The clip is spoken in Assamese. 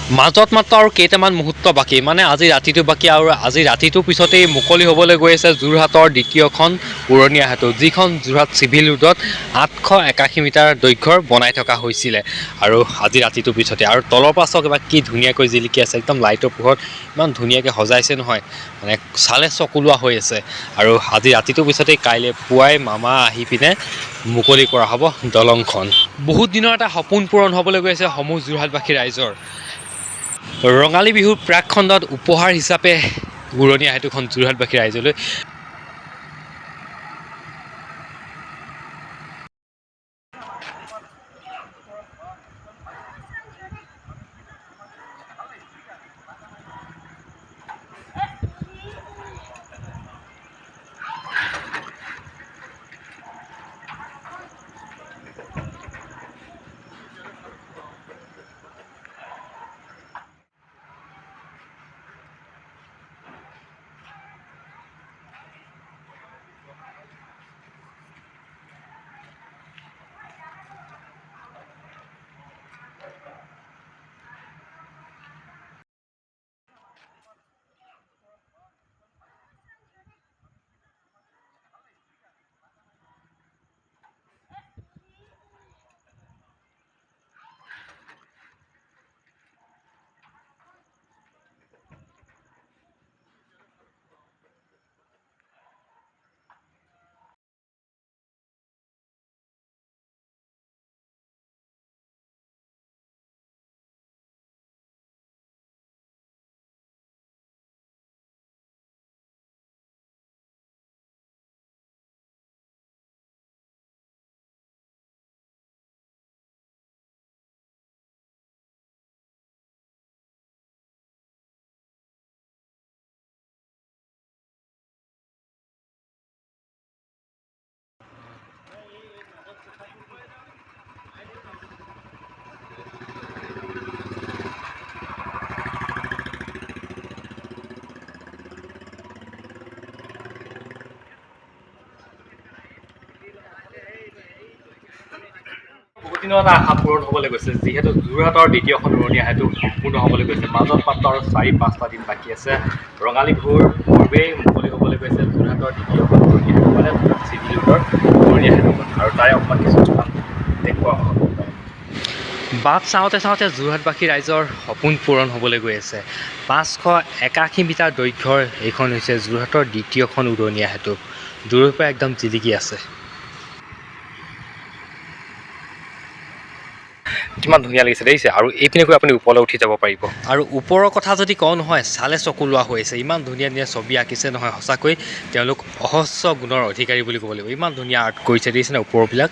মাজত মাত্ৰ আৰু কেইটামান মুহূৰ্ত বাকী, মানে আজি ৰাতিটো বাকী, আৰু আজি ৰাতিটোৰ পিছতেই মুকলি হ'বলৈ গৈ আছে যোৰহাটৰ দ্বিতীয়খন উৰণীয়া সেতু, যিখন যোৰহাট চিভিল ৰোডত 881 মিটাৰ দৈৰ্ঘ্যৰ বনাই থকা হৈছিলে। আৰু আজি ৰাতিটোৰ পিছতে, আৰু তলৰ পৰা চাওক এবাৰ কি ধুনীয়াকৈ জিলিকি আছে, একদম লাইটৰ পোহৰত ইমান ধুনীয়াকৈ সজাইছে নহয়, মানে চালে চকুলোৱা হৈ আছে। আৰু আজি ৰাতিটোৰ পিছতেই কাইলৈ পুৱাই মামা আহি পিনে মুকলি কৰা হ'ব দলংখন। বহুত দিনৰ এটা সপোন পূৰণ হ'বলৈ গৈ আছে সমূহ যোৰহাটবাসী ৰাইজৰ। ৰঙালী বিহুৰ প্ৰাক খণ্ডত উপহাৰ হিচাপে উৰণীয়া সেতুখন যোৰহাটবাসী ৰাইজলৈ। বহুত দিনৰ এটা আশা পূৰণ হ'বলৈ গৈছে, যিহেতু যোৰহাটৰ দ্বিতীয়খন উৰণীয়া সেতু সম্পূৰ্ণ হ'বলৈ গৈছে। মাজত মাত্ৰ আৰু 4-5টা দিন বাকী আছে। ৰঙালী বিহুৰ পূৰ্বেই মুকলি হ'বলৈ গৈছে যোৰহাটৰ দ্বিতীয়খন উৰণীয়া সেতু, মানে যোৰহাট চিভিল ৰোডৰ উৰণীয়া সেতুখন, আৰু তাৰে অকণমান কিছুমান দেখুওৱা হ'ব। বাট চাওঁতে চাওঁতে যোৰহাটবাসী ৰাইজৰ সপোন পূৰণ হ'বলৈ গৈ আছে। 581 মিটাৰ দৈৰ্ঘ্যৰ এইখন হৈছে যোৰহাটৰ দ্বিতীয়খন উৰণীয়া সেতু, দূৰৰ পৰা একদম জিলিকি আছে। কিমান ধুনীয়া লাগিছে দেখিছে, আৰু এইপিনেকৈ আপুনি ওপৰলৈ উঠি যাব পাৰিব। আৰু ওপৰৰ কথা যদি কওঁ নহয়, চালে চকু লোৱা হৈ আছে। ইমান ধুনীয়া ধুনীয়া ছবি আঁকিছে নহয়, সঁচাকৈ তেওঁলোক অহস্ৰ গুণৰ অধিকাৰী বুলি ক'ব লাগিব। ইমান ধুনীয়া আৰ্ট কৰিছে দেখিছেনে ওপৰবিলাক।